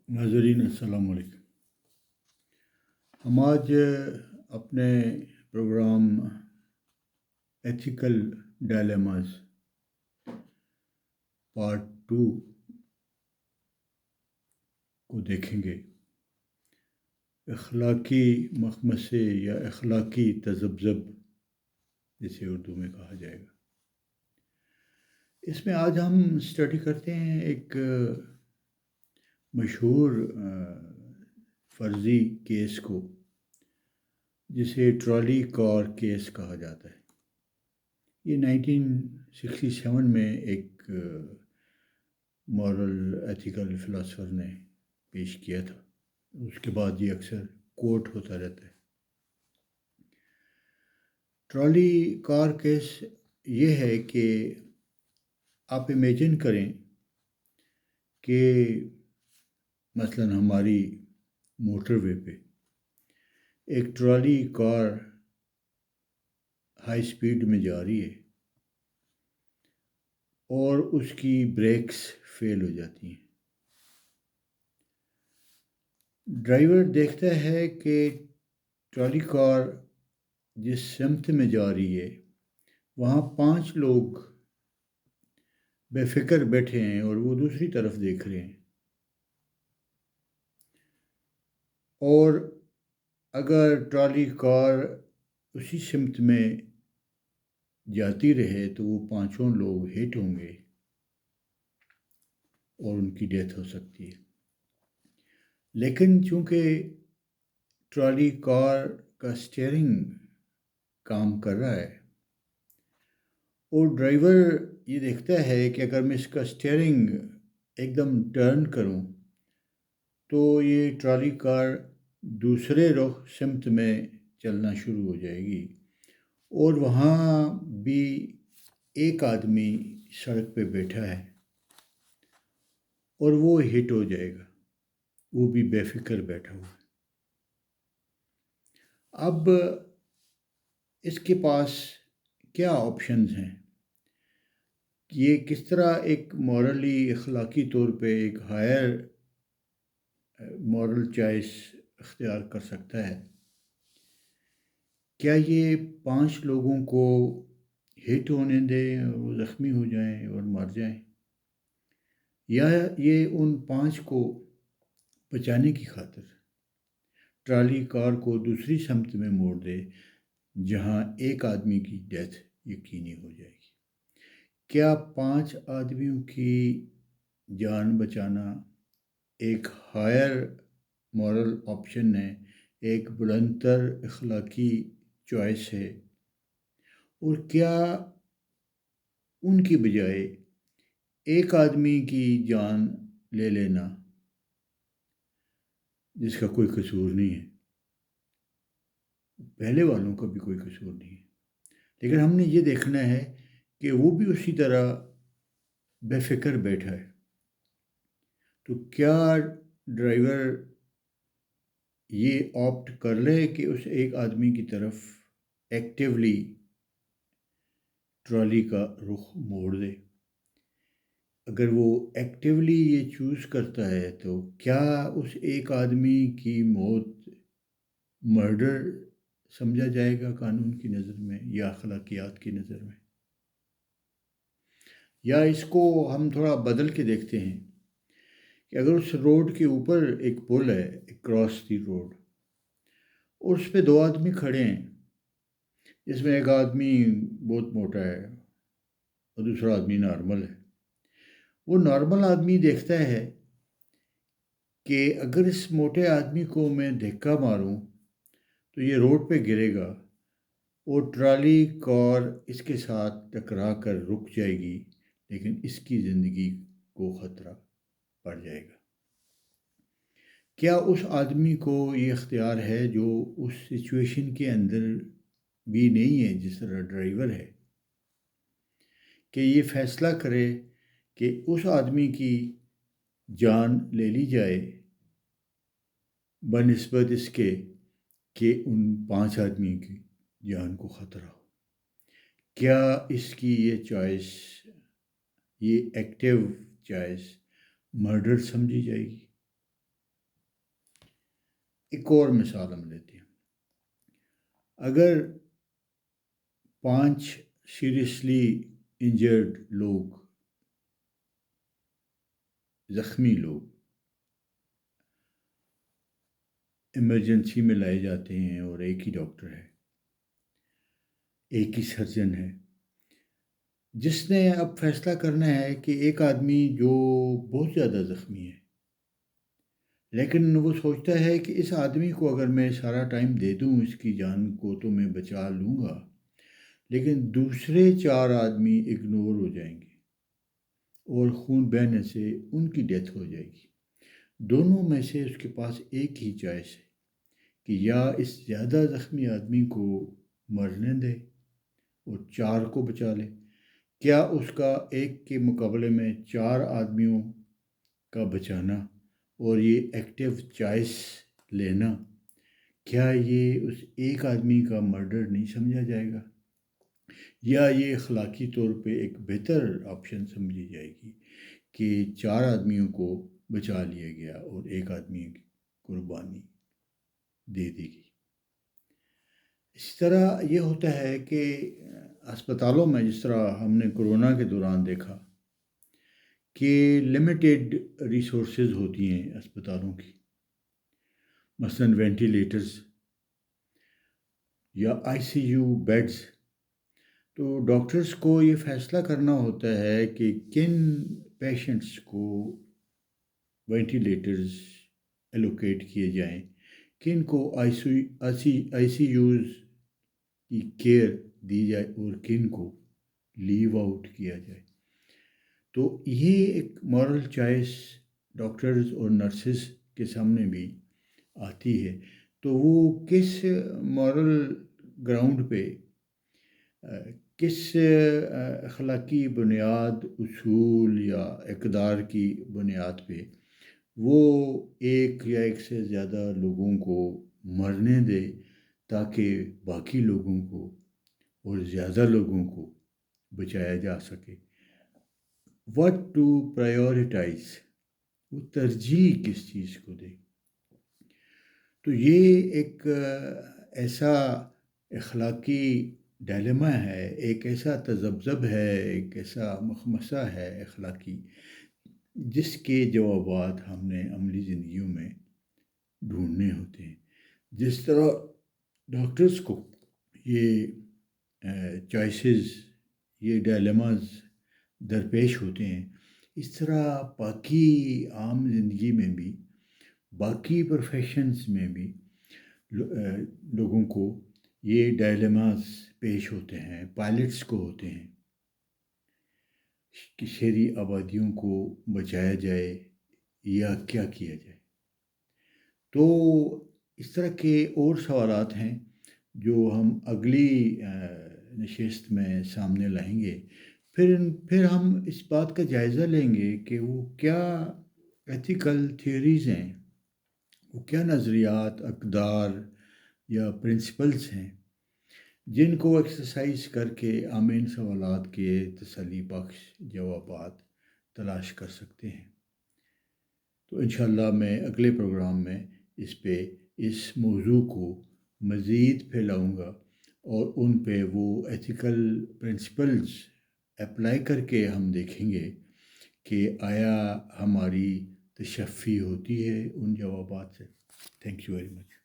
ناظرین السلام علیکم۔ ہم آج اپنے پروگرام ایتھیکل ڈائلیماز پارٹ 2 کو دیکھیں گے۔ اخلاقی مخمصے یا اخلاقی تذبذب جسے اردو میں کہا جائے گا۔ اس میں آج ہم اسٹڈی کرتے ہیں ایک مشہور فرضی کیس کو جسے ٹرالی کار کیس کہا جاتا ہے۔ یہ 1967 میں ایک مورل ایتھیکل فلاسفر نے پیش کیا تھا۔ اس کے بعد یہ اکثر کوٹ ہوتا رہتا ہے۔ ٹرالی کار کیس یہ ہے کہ آپ امیجن کریں کہ مثلاً ہماری موٹر وے پہ ایک ٹرالی کار ہائی سپیڈ میں جا رہی ہے اور اس کی بریکس فیل ہو جاتی ہیں۔ ڈرائیور دیکھتا ہے کہ ٹرالی کار جس سمت میں جا رہی ہے وہاں 5 لوگ بے فکر بیٹھے ہیں اور وہ دوسری طرف دیکھ رہے ہیں، اور اگر ٹرالی کار اسی سمت میں جاتی رہے تو وہ 5 لوگ ہٹ ہوں گے اور ان کی ڈیتھ ہو سکتی ہے۔ لیکن چونکہ ٹرالی کار کا اسٹیئرنگ کام کر رہا ہے اور ڈرائیور یہ دیکھتا ہے کہ اگر میں اس کا اسٹیئرنگ ایک دم ٹرن کروں تو یہ ٹرالی کار دوسرے رخ سمت میں چلنا شروع ہو جائے گی اور وہاں بھی ایک آدمی سڑک پہ بیٹھا ہے اور وہ ہٹ ہو جائے گا، وہ بھی بے فکر بیٹھا ہوا ہے۔ اب اس کے پاس کیا آپشنز ہیں؟ یہ کس طرح ایک مورلی اخلاقی طور پہ ایک ہائر مورل چوائس اختیار کر سکتا ہے؟ کیا یہ 5 لوگوں کو ہٹ ہونے دیں اور وہ زخمی ہو جائیں اور مر جائیں، یا یہ ان 5 کو بچانے کی خاطر ٹرالی کار کو دوسری سمت میں موڑ دے جہاں ایک آدمی کی ڈیتھ یقینی ہو جائے گی؟ کیا 5 آدمیوں کی جان بچانا ایک ہائر مورل آپشن ہے، ایک بلندتر اخلاقی چوائس ہے، اور کیا ان کی بجائے ایک آدمی کی جان لے لینا جس کا کوئی قصور نہیں ہے، پہلے والوں کا بھی کوئی قصور نہیں ہے، لیکن ہم نے یہ دیکھنا ہے کہ وہ بھی اسی طرح بے فکر بیٹھا ہے، تو کیا ڈرائیور یہ آپٹ کر لے کہ اس ایک آدمی کی طرف ایکٹیولی ٹرالی کا رخ موڑ دے؟ اگر وہ ایکٹیولی یہ چوز کرتا ہے تو کیا اس ایک آدمی کی موت مرڈر سمجھا جائے گا قانون کی نظر میں یا اخلاقیات کی نظر میں؟ یا اس کو ہم تھوڑا بدل کے دیکھتے ہیں کہ اگر اس روڈ کے اوپر ایک پل ہے، ایک کراس دی روڈ، اور اس پہ 2 آدمی کھڑے ہیں، جس میں ایک آدمی بہت موٹا ہے اور دوسرا آدمی نارمل ہے۔ وہ نارمل آدمی دیکھتا ہے کہ اگر اس موٹے آدمی کو میں دھکا ماروں تو یہ روڈ پہ گرے گا اور ٹرالی کار اس کے ساتھ ٹکرا کر رک جائے گی، لیکن اس کی زندگی کو خطرہ پڑ جائے گا۔ کیا اس آدمی کو یہ اختیار ہے جو اس سچویشن کے اندر بھی نہیں ہے جس طرح ڈرائیور ہے، کہ یہ فیصلہ کرے کہ اس آدمی کی جان لے لی جائے بنسبت اس کے کہ ان 5 آدمی کی جان کو خطرہ ہو؟ کیا اس کی یہ چوائس، یہ ایکٹیو چوائس مرڈر سمجھی جائے گی؟ ایک اور مثال ہم لیتے ہیں. اگر 5 سیریسلی انجرڈ لوگ، زخمی لوگ ایمرجنسی میں لائے جاتے ہیں اور ایک ہی ڈاکٹر ہے، ایک ہی سرجن ہے، جس نے اب فیصلہ کرنا ہے کہ ایک آدمی جو بہت زیادہ زخمی ہے، لیکن وہ سوچتا ہے کہ اس آدمی کو اگر میں سارا ٹائم دے دوں اس کی جان کو تو میں بچا لوں گا، لیکن دوسرے 4 آدمی اگنور ہو جائیں گے اور خون بہنے سے ان کی ڈیتھ ہو جائے گی. دونوں میں سے اس کے پاس ایک ہی چوائس ہے کہ یا اس زیادہ زخمی آدمی کو مرنے دے اور 4 کو بچا لے. کیا اس کا ایک کے مقابلے میں 4 آدمیوں کا بچانا اور یہ ایکٹیو چوائس لینا، کیا یہ اس ایک آدمی کا مرڈر نہیں سمجھا جائے گا؟ یا یہ اخلاقی طور پہ ایک بہتر آپشن سمجھی جائے گی کہ 4 آدمیوں کو بچا لیا گیا اور ایک آدمی کی قربانی دے دی گئی؟ اسی طرح یہ ہوتا ہے کہ اسپتالوں میں جس طرح ہم نے کرونا کے دوران دیکھا کہ لمیٹیڈ ریسورسز ہوتی ہیں اسپتالوں کی، مثلاً وینٹیلیٹرز یا آئی سی یو بیڈز. تو ڈاکٹرز کو یہ فیصلہ کرنا ہوتا ہے کہ کن پیشنٹس کو وینٹیلیٹرز ایلوکیٹ کیے جائیں، کن کو آئی سی یوز کی کیئر دی جائے اور کن کو لیو آؤٹ کیا جائے. تو یہ ایک مورل چوائس ڈاکٹرز اور نرسز کے سامنے بھی آتی ہے. تو وہ کس مورل گراؤنڈ پہ، کس اخلاقی بنیاد، اصول یا اقدار کی بنیاد پہ وہ ایک یا ایک سے زیادہ لوگوں کو مرنے دے تاکہ باقی لوگوں کو اور زیادہ لوگوں کو بچایا جا سکے. واٹ ٹو پرائیورٹائز، وہ ترجیح کس چیز کو دے. تو یہ ایک ایسا اخلاقی ڈائلیما ہے، ایک ایسا تذبذب ہے، ایک ایسا مخمصہ ہے اخلاقی، جس کے جوابات ہم نے عملی زندگیوں میں ڈھونڈنے ہوتے ہیں. جس طرح ڈاکٹرز کو یہ چوائسز، یہ ڈائلیماز درپیش ہوتے ہیں، اس طرح باقی عام زندگی میں بھی، باقی پروفیشنز میں بھی لوگوں کو یہ ڈائلیماز پیش ہوتے ہیں. پائلٹس کو ہوتے ہیں کہ شہری آبادیوں کو بچایا جائے یا کیا کیا جائے. تو اس طرح کے اور سوالات ہیں جو ہم اگلی نشست میں سامنے لائیں گے. پھر ہم اس بات کا جائزہ لیں گے کہ وہ کیا ایتھیکل تھیوریز ہیں، وہ کیا نظریات، اقدار یا پرنسپلز ہیں جن کو ایکسرسائز کر کے ہم ان سوالات کے تسلی بخش جوابات تلاش کر سکتے ہیں. تو انشاءاللہ میں اگلے پروگرام میں اس موضوع کو مزید پھیلاؤں گا اور ان پہ وہ ایتھیکل پرنسپلز اپلائی کر کے ہم دیکھیں گے کہ آیا ہماری تشفی ہوتی ہے ان جوابات سے. Thank you very much.